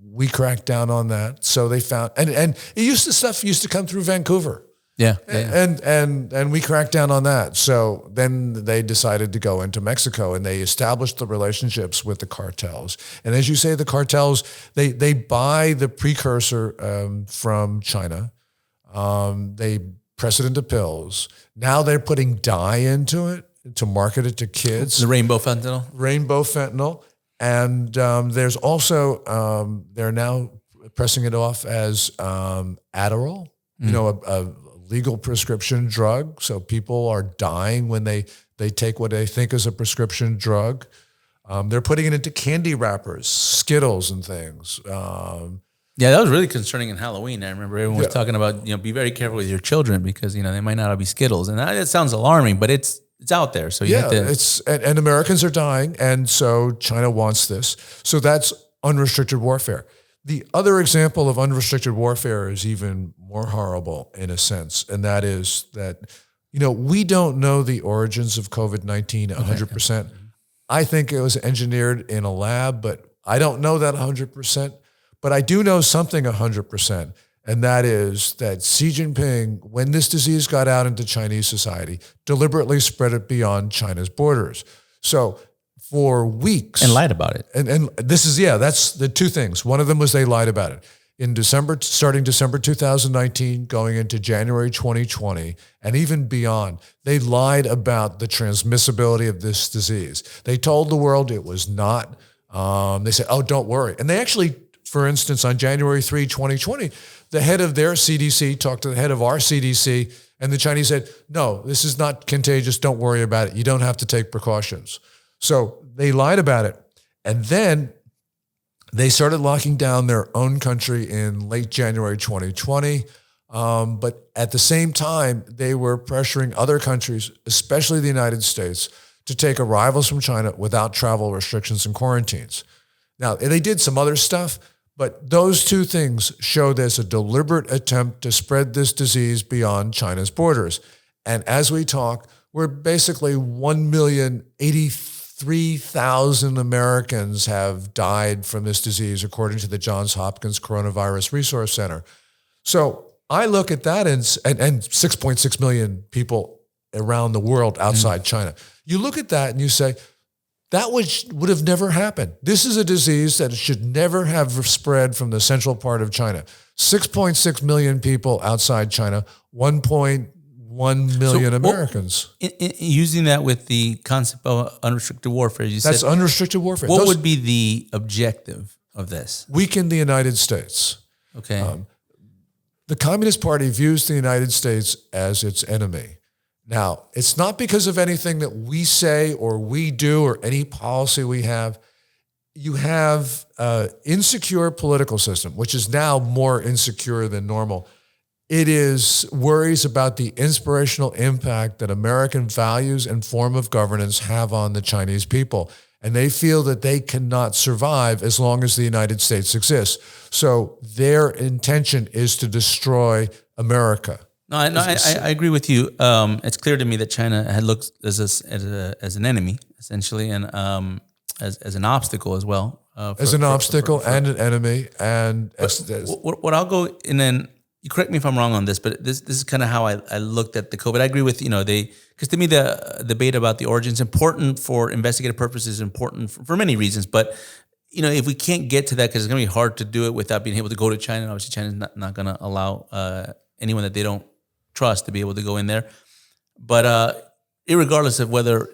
we cracked down on that. So they found, and stuff used to come through Vancouver. Yeah. And we cracked down on that. So then they decided to go into Mexico, and they established the relationships with the cartels. And as you say, the cartels, they buy the precursor from China. They press it into pills. Now they're putting dye into it to market it to kids. The rainbow fentanyl. And there's also, they're now pressing it off as Adderall, a legal prescription drug. So people are dying when they take what they think is a prescription drug. They're putting it into candy wrappers, Skittles and things. Yeah, that was really concerning in Halloween. I remember everyone was Yeah. talking about, be very careful with your children because, they might not all be Skittles. And it sounds alarming, but it's out there. So you have to. And Americans are dying, and so China wants this. So that's unrestricted warfare. The other example of unrestricted warfare is even more horrible in a sense, and that is that, we don't know the origins of COVID-19 100%. I think it was engineered in a lab, but I don't know that 100%. But I do know something 100%, and that is that Xi Jinping, when this disease got out into Chinese society, deliberately spread it beyond China's borders. So for weeks. And lied about it. And this is, that's the two things. One of them was they lied about it. In starting December 2019, going into January 2020, and even beyond, they lied about the transmissibility of this disease. They told the world it was not. They said, oh, don't worry. And they actually, for instance, on January 3, 2020, the head of their CDC talked to the head of our CDC, and the Chinese said, no, this is not contagious. Don't worry about it. You don't have to take precautions. So they lied about it. And then they started locking down their own country in late January 2020. But at the same time, they were pressuring other countries, especially the United States, to take arrivals from China without travel restrictions and quarantines. Now, they did some other stuff, but those two things show there's a deliberate attempt to spread this disease beyond China's borders. And as we talk, we're basically 1,083,000 Americans have died from this disease, according to the Johns Hopkins Coronavirus Resource Center. So I look at that and 6.6 million people around the world outside China. You look at that and you say, that would have never happened. This is a disease that should never have spread from the central part of China. 6.6 million people outside China, 1.1 million Americans. Using that with the concept of unrestricted warfare, That's unrestricted warfare. What would be the objective of this? Weaken the United States. Okay. The Communist Party views the United States as its enemy. Now, it's not because of anything that we say or we do or any policy we have. You have an insecure political system, which is now more insecure than normal. It is worries about the inspirational impact that American values and form of governance have on the Chinese people. And they feel that they cannot survive as long as the United States exists. So their intention is to destroy America. No, I agree with you. It's clear to me that China had looked as an enemy, essentially, and as an obstacle as well. As an obstacle and an enemy. And what I'll go, and then you correct me if I'm wrong on this, but this is kind of how I looked at the COVID. I agree with, because to me the debate about the origin is important for investigative purposes, important for many reasons. But, if we can't get to that, because it's going to be hard to do it without being able to go to China, and obviously China's not going to allow anyone that they don't trust to be able to go in there. But irregardless of whether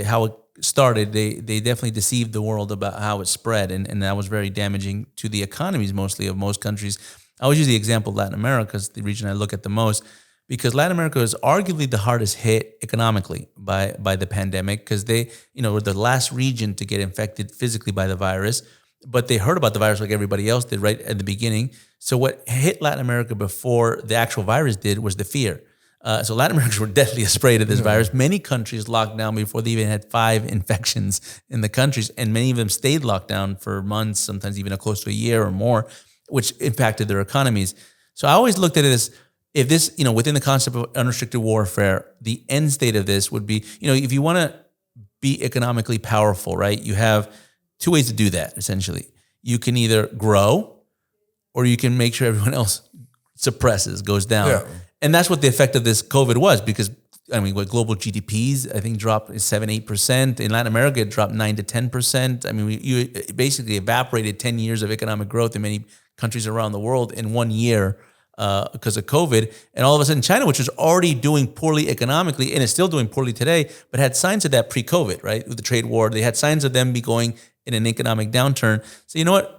how it started, they definitely deceived the world about how it spread, and that was very damaging to the economies mostly of most countries. I always use the example of Latin America as the region I look at the most, because Latin America is arguably the hardest hit economically by the pandemic, because they were the last region to get infected physically by the virus, but they heard about the virus like everybody else did right at the beginning. So what hit Latin America before the actual virus did was the fear. So Latin Americans were deathly afraid of this virus. Many countries locked down before they even had 5 infections in the countries, and many of them stayed locked down for months, sometimes even close to a year or more, which impacted their economies. So I always looked at it as, if this, within the concept of unrestricted warfare, the end state of this would be, if you want to be economically powerful, right, you have 2 ways to do that, essentially. You can either grow, or you can make sure everyone else suppresses, goes down. Yeah. And that's what the effect of this COVID was, because, what global GDPs, I think, dropped 7-8%. In Latin America, it dropped 9 to 10%. You basically evaporated 10 years of economic growth in many countries around the world in 1 year because of COVID. And all of a sudden, China, which was already doing poorly economically and is still doing poorly today, but had signs of that pre-COVID, right? With the trade war, they had signs of them be going in an economic downturn. So you know what?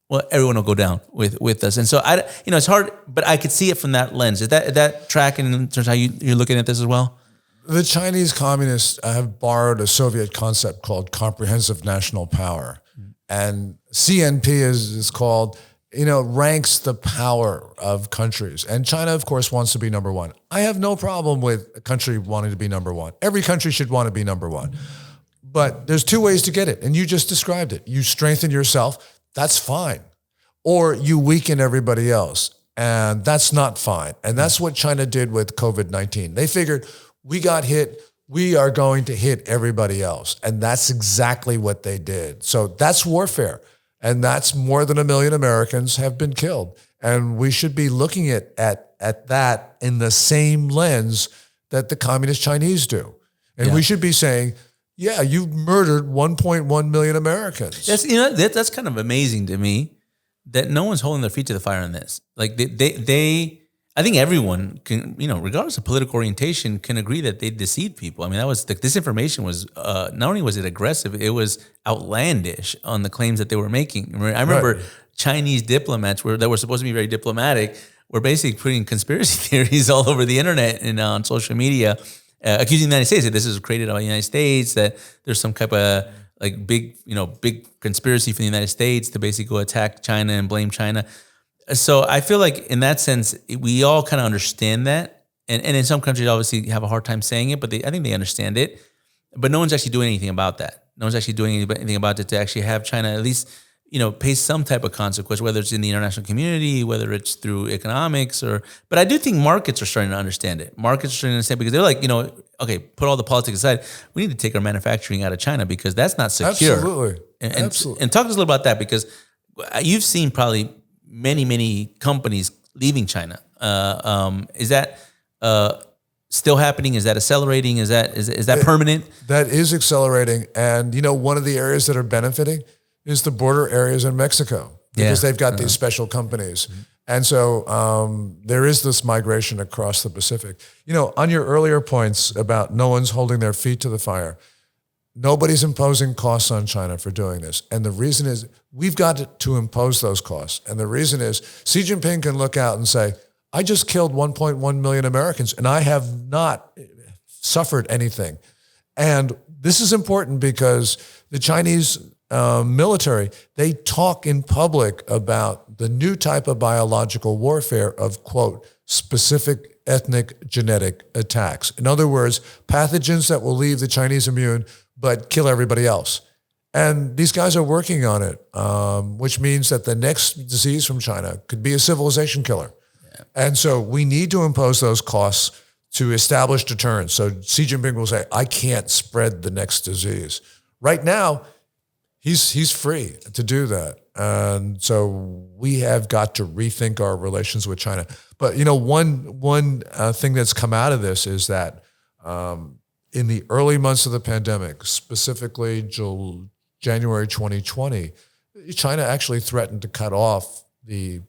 Well, everyone will go down with us. And so, it's hard, but I could see it from that lens. Is that tracking in terms of how you're looking at this as well? The Chinese communists have borrowed a Soviet concept called comprehensive national power. And CNP is called ranks the power of countries. And China, of course, wants to be number one. I have no problem with a country wanting to be number one. Every country should want to be number one. But there's two ways to get it, and you just described it. You strengthen yourself, that's fine. Or you weaken everybody else, and that's not fine. And that's what China did with COVID-19. They figured, we got hit, we are going to hit everybody else. And that's exactly what they did. So that's warfare. And that's more than 1 million Americans have been killed. And we should be looking at that in the same lens that the communist Chinese do. And we should be saying, yeah, you murdered 1.1 million Americans. That's kind of amazing to me that no one's holding their feet to the fire on this. Like I think everyone can, regardless of political orientation, can agree that they deceived people. I mean, disinformation was, not only was it aggressive, it was outlandish on the claims that they were making. I remember Chinese diplomats that were supposed to be very diplomatic were basically putting conspiracy theories all over the internet and on social media, accusing the United States that this is created by the United States, that there's some type of big conspiracy for the United States to basically go attack China and blame China. So I feel like in that sense, we all kind of understand that. And in some countries, obviously, have a hard time saying it, but I think they understand it. But no one's actually doing anything about that. No one's actually doing anything about it to actually have China at least, pay some type of consequence, whether it's in the international community, whether it's through economics but I do think markets are starting to understand it. Markets are starting to understand because they're like, okay, put all the politics aside. We need to take our manufacturing out of China because that's not secure. Absolutely. And talk to us a little about that because you've seen probably many companies leaving China. Is that still happening? Is that accelerating? Is that permanent? That is accelerating. And, one of the areas that are benefiting is the border areas in Mexico because they've got these special companies. Mm-hmm. And so there is this migration across the Pacific. On your earlier points about no one's holding their feet to the fire, nobody's imposing costs on China for doing this. And the reason is we've got to impose those costs. And the reason is Xi Jinping can look out and say, I just killed 1.1 million Americans and I have not suffered anything. And this is important because the Chinese military, they talk in public about the new type of biological warfare of, quote, specific ethnic genetic attacks. In other words, pathogens that will leave the Chinese immune but kill everybody else. And these guys are working on it, which means that the next disease from China could be a civilization killer. Yeah. And so we need to impose those costs to establish deterrence. So Xi Jinping will say, I can't spread the next disease. Right now, he's free to do that. And so we have got to rethink our relations with China. But, one thing that's come out of this is that in the early months of the pandemic, specifically January 2020, China actually threatened to cut off the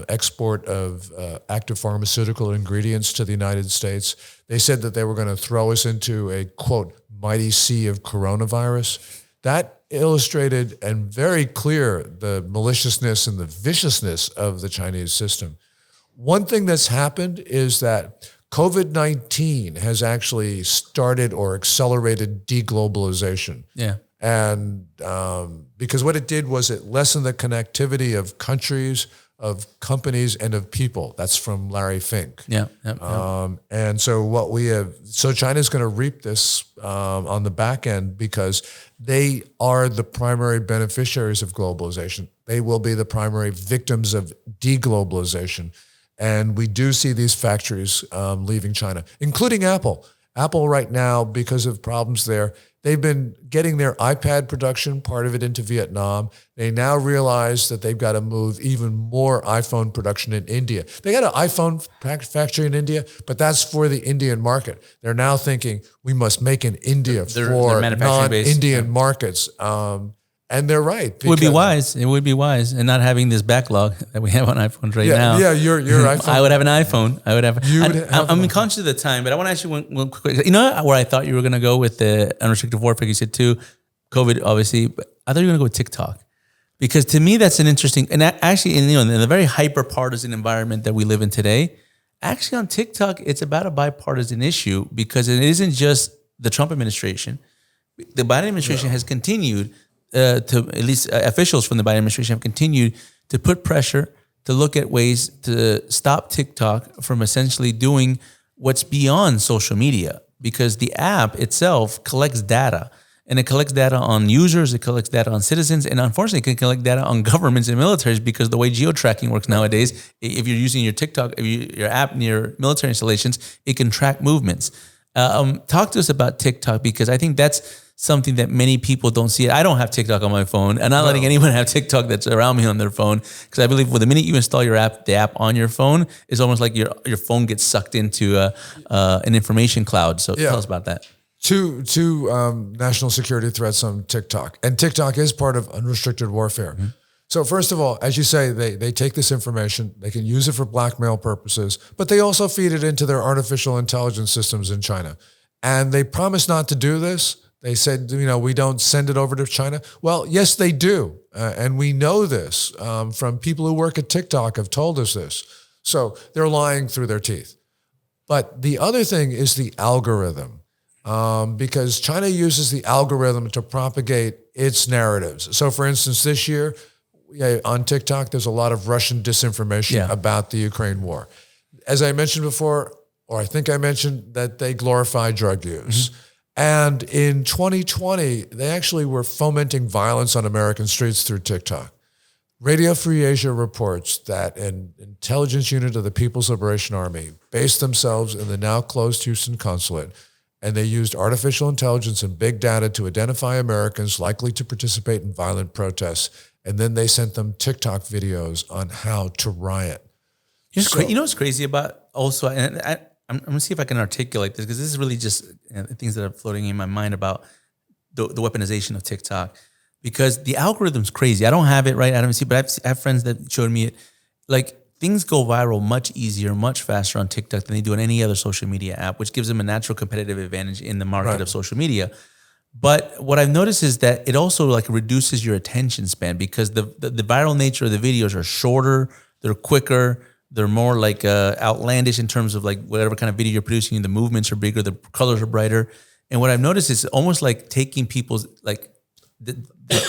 export of active pharmaceutical ingredients to the United States. They said that they were going to throw us into a, quote, mighty sea of coronavirus. That illustrated and very clear the maliciousness and the viciousness of the Chinese system. One thing that's happened is that COVID-19 has actually started or accelerated deglobalization. Yeah. And because what it did was it lessened the connectivity of countries, of companies, and of people. That's from Larry Fink. Yeah. And so China's going to reap this on the back end because they are the primary beneficiaries of globalization. They will be the primary victims of deglobalization. And we do see these factories leaving China, including Apple. Apple right now, because of problems there, they've been getting their iPad production, part of it, into Vietnam. They now realize that they've got to move even more iPhone production in India. They got an iPhone factory in India, but that's for the Indian market. They're now thinking we must make in India for non-Indian markets. And they're right. It would be wise. It would be wise, and not having this backlog that we have on iPhones now. Yeah, your iPhone. I would have an iPhone. I'm conscious of the time, but I want to ask you one quick. Where I thought you were going to go with the unrestricted warfare? You said too, COVID, obviously, but I thought you were going to go with TikTok, because to me that's an interesting. And actually, in the very hyper partisan environment that we live in today, actually on TikTok, it's about a bipartisan issue because it isn't just the Trump administration. The Biden administration has continued. To at least officials from the Biden administration have continued to put pressure to look at ways to stop TikTok from essentially doing what's beyond social media, because the app itself collects data. And it collects data on users, it collects data on citizens, and unfortunately, it can collect data on governments and militaries, because the way geo-tracking works nowadays, if you're using your TikTok, your app near military installations, it can track movements. Talk to us about TikTok, because I think that's something that many people don't see. I don't have TikTok on my phone. I'm not letting anyone have TikTok that's around me on their phone, because I believe the minute you install your app, the app on your phone, it's almost like your phone gets sucked into an information cloud. So tell us about that. Two national security threats on TikTok. And TikTok is part of unrestricted warfare. Mm-hmm. So first of all, as you say, they take this information, they can use it for blackmail purposes, but they also feed it into their artificial intelligence systems in China. And they promise not to do this. They said, we don't send it over to China. Well, yes, they do. And we know this from people who work at TikTok have told us this. So they're lying through their teeth. But the other thing is the algorithm. Because China uses the algorithm to propagate its narratives. So, for instance, this year on TikTok, there's a lot of Russian disinformation about the Ukraine war. As I mentioned before, or I think I mentioned, that they glorify drug use. Mm-hmm. And in 2020, they actually were fomenting violence on American streets through TikTok. Radio Free Asia reports that an intelligence unit of the People's Liberation Army based themselves in the now closed Houston consulate, and they used artificial intelligence and big data to identify Americans likely to participate in violent protests. And then they sent them TikTok videos on how to riot. You know what's crazy about also, and I'm going to see if I can articulate this, because this is really just things that are floating in my mind about the weaponization of TikTok. Because the algorithm's crazy. I don't have it, right? I don't see, but I have friends that showed me it. Like, things go viral much easier, much faster on TikTok than they do on any other social media app, which gives them a natural competitive advantage in the market of social media. But what I've noticed is that it also reduces your attention span, because the viral nature of the videos are shorter, they're quicker, they're more outlandish in terms of whatever kind of video you're producing. The movements are bigger, the colors are brighter. And what I've noticed is almost like taking people's the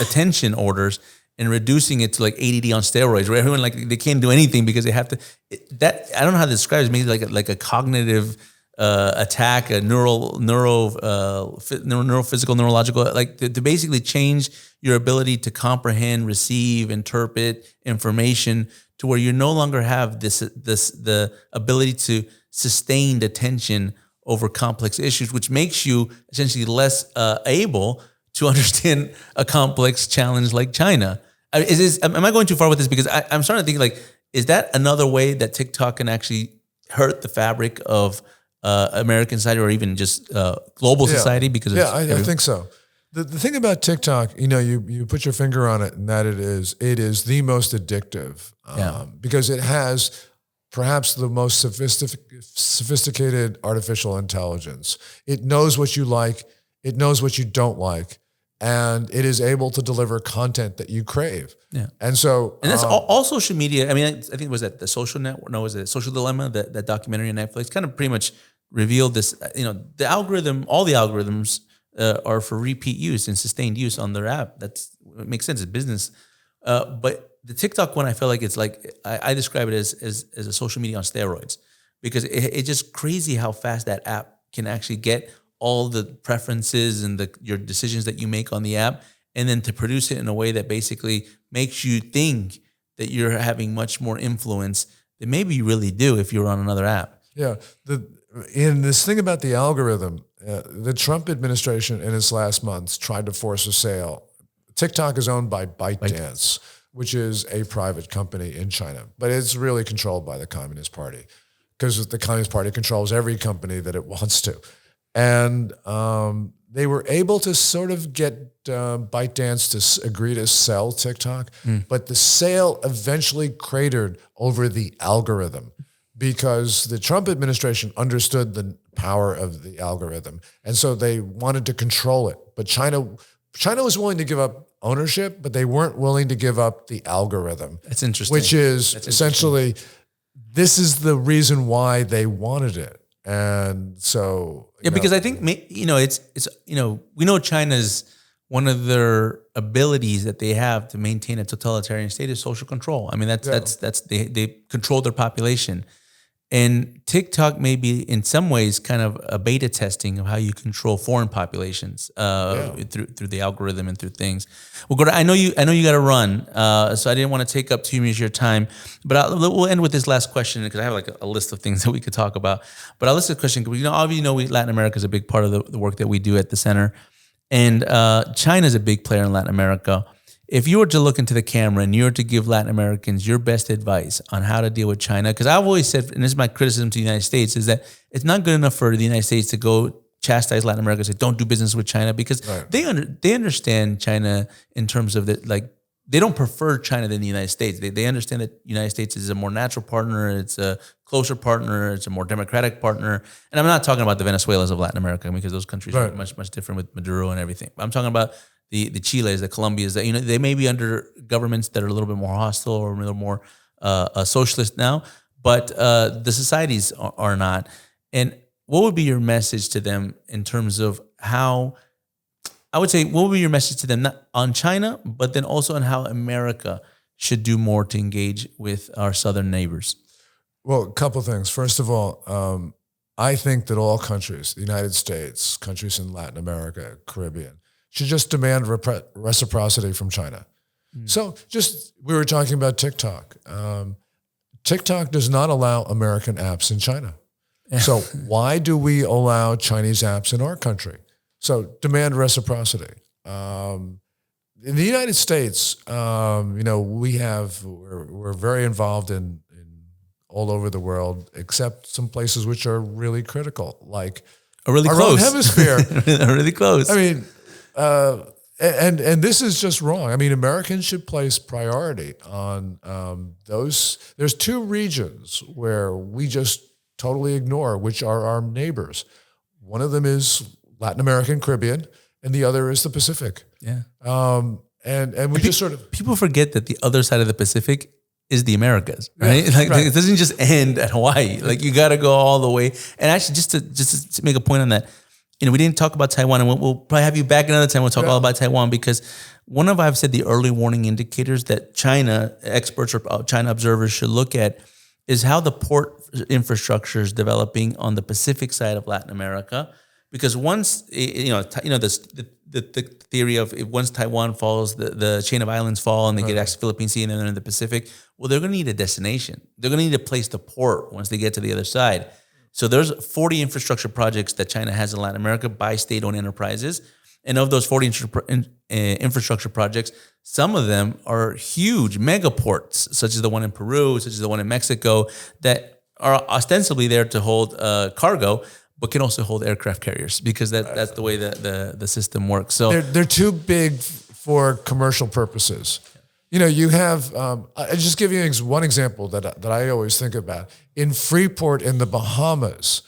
attention orders and reducing it to ADD on steroids, where everyone they can't do anything because they have to. I don't know how to describe it. Maybe like a cognitive attack, a neurophysical, neurological, to basically change your ability to comprehend, receive, interpret information, to where you no longer have the ability to sustain attention over complex issues, which makes you essentially less able to understand a complex challenge like China. Am I going too far with this? Because I'm starting to think is that another way that TikTok can actually hurt the fabric of American society, or even just global society? Because I think so. The thing about TikTok, you put your finger on it, and that it is the most addictive because it has perhaps the most sophisticated artificial intelligence. It knows what you like, it knows what you don't like, and it is able to deliver content that you crave. Yeah. And that's all social media. I mean, I think was that The Social Network? No, was it Social Dilemma? That documentary on Netflix kind of pretty much revealed this. The algorithm, all the algorithms are for repeat use and sustained use on their app. It makes sense. It's business. But the TikTok one, I feel like it's I describe it as a social media on steroids, because it's just crazy how fast that app can actually get all the preferences and your decisions that you make on the app, and then to produce it in a way that basically makes you think that you're having much more influence than maybe you really do if you're on another app. Yeah. In this thing about the algorithm, the Trump administration in its last months tried to force a sale. TikTok is owned by ByteDance, which is a private company in China, but it's really controlled by the Communist Party, because the Communist Party controls every company that it wants to. And they were able to sort of get ByteDance to agree to sell TikTok, but the sale eventually cratered over the algorithm, because the Trump administration understood the power of the algorithm, and so they wanted to control it. But China was willing to give up ownership, but they weren't willing to give up the algorithm. That's interesting. Which is essentially, this is the reason why they wanted it. And so because I think it's we know China's one of their abilities that they have to maintain a totalitarian state is social control. I mean, that's they control their population. And TikTok may be in some ways kind of a beta testing of how you control foreign populations through the algorithm and through things. Well, Gordon, I know you got to run, so I didn't want to take up too much of your time. But we'll end with this last question because I have like a list of things that we could talk about. But I'll list the question because Latin America is a big part of the work that we do at the center, and China is a big player in Latin America. If you were to look into the camera and you were to give Latin Americans your best advice on how to deal with China, because I've always said, and this is my criticism to the United States, is that it's not good enough for the United States to go chastise Latin America and say, don't do business with China, because they understand China in terms of they don't prefer China than the United States. They understand that the United States is a more natural partner, it's a closer partner, it's a more democratic partner. And I'm not talking about the Venezuelas of Latin America because those countries are much, much different with Maduro and everything. I'm talking about the Chiles, the Colombias, that they may be under governments that are a little bit more hostile or a little more socialist now, but the societies are not. And what would be your message to them in terms of how? I would say, what would be your message to them, not on China, but then also on how America should do more to engage with our southern neighbors? Well, a couple things. First of all, I think that all countries, the United States, countries in Latin America, Caribbean, should just demand reciprocity from China. So we were talking about TikTok. TikTok does not allow American apps in China. So why do we allow Chinese apps in our country? So demand reciprocity. In the United States, we're very involved in all over the world, except some places which are really critical, like our own hemisphere. Really close. I mean, and this is just wrong. I mean, Americans should place priority on those. There's two regions where we just totally ignore, which are our neighbors. One of them is Latin American, Caribbean, and the other is the Pacific. Yeah. And we just sort of... People forget that the other side of the Pacific is the Americas, right? It doesn't just end at Hawaii. Like, you got to go all the way. And actually, just to make a point on that, we didn't talk about Taiwan, and we'll probably have you back another time. We'll talk all about Taiwan, because I've said the early warning indicators that China experts or China observers should look at is how the port infrastructure is developing on the Pacific side of Latin America. Because once, the theory of once Taiwan falls, the chain of islands fall and they get access to the Philippine Sea and then they're in the Pacific, well, they're going to need a destination. They're going to need a place to port once they get to the other side. So there's 40 infrastructure projects that China has in Latin America by state-owned enterprises. And of those 40 infrastructure projects, some of them are huge mega ports, such as the one in Peru, such as the one in Mexico, that are ostensibly there to hold cargo, but can also hold aircraft carriers, because that's the way the system works. So they're too big for commercial purposes. You have, I just give you one example that I always think about. In Freeport in the Bahamas,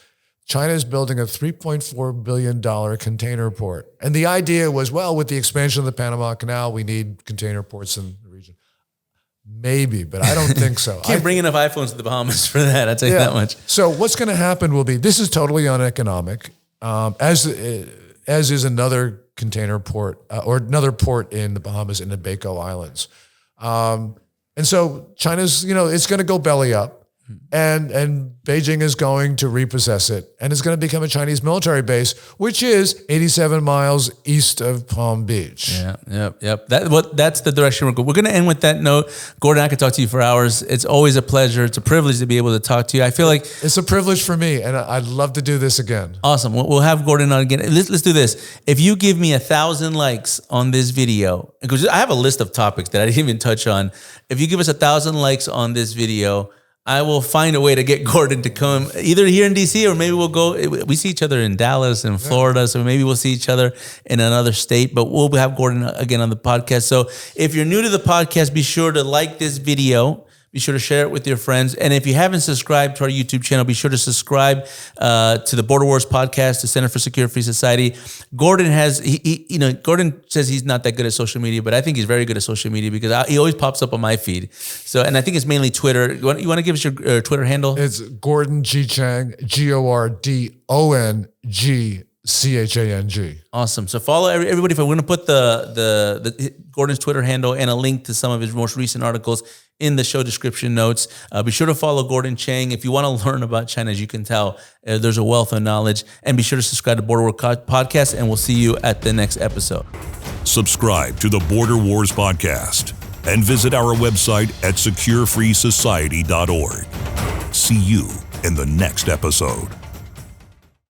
China is building a $3.4 billion container port. And the idea was, well, with the expansion of the Panama Canal, we need container ports in the region. Maybe, but I don't think so. Can't bring enough iPhones to the Bahamas for that, I'll tell you that much. So what's going to happen will be, this is totally uneconomic, as is another container port, or another port in the Bahamas in the Baco Islands. And so China's, it's going to go belly up, and Beijing is going to repossess it, and it's going to become a Chinese military base, which is 87 miles east of Palm Beach. Yep. That's the direction we're going. We're going to end with that note. Gordon, I could talk to you for hours. It's always a pleasure. It's a privilege to be able to talk to you. I feel like it's a privilege for me, and I'd love to do this again. Awesome. We'll have Gordon on again. Let's do this. If you give me 1,000 likes on this video, because I have a list of topics that I didn't even touch on. If you give us 1,000 likes on this video, I will find a way to get Gordon to come either here in DC, or maybe we'll go. We see each other in Dallas and Florida, so maybe we'll see each other in another state. But we'll have Gordon again on the podcast. So if you're new to the podcast, be sure to like this video. Be sure to share it with your friends. And if you haven't subscribed to our YouTube channel, be sure to subscribe to the Border Wars podcast, the Center for Secure Free Society. Gordon Gordon says he's not that good at social media, but I think he's very good at social media, because he always pops up on my feed. So, and I think it's mainly Twitter. You want to give us your Twitter handle? It's Gordon G. Chang, GordonG Chang. Awesome. So follow everybody. If we're going to put the Gordon's Twitter handle and a link to some of his most recent articles in the show description notes. Be sure to follow Gordon Chang. If you want to learn about China, as you can tell, there's a wealth of knowledge. And be sure to subscribe to Border War Podcast, and we'll see you at the next episode. Subscribe to the Border Wars Podcast and visit our website at securefreesociety.org. See you in the next episode.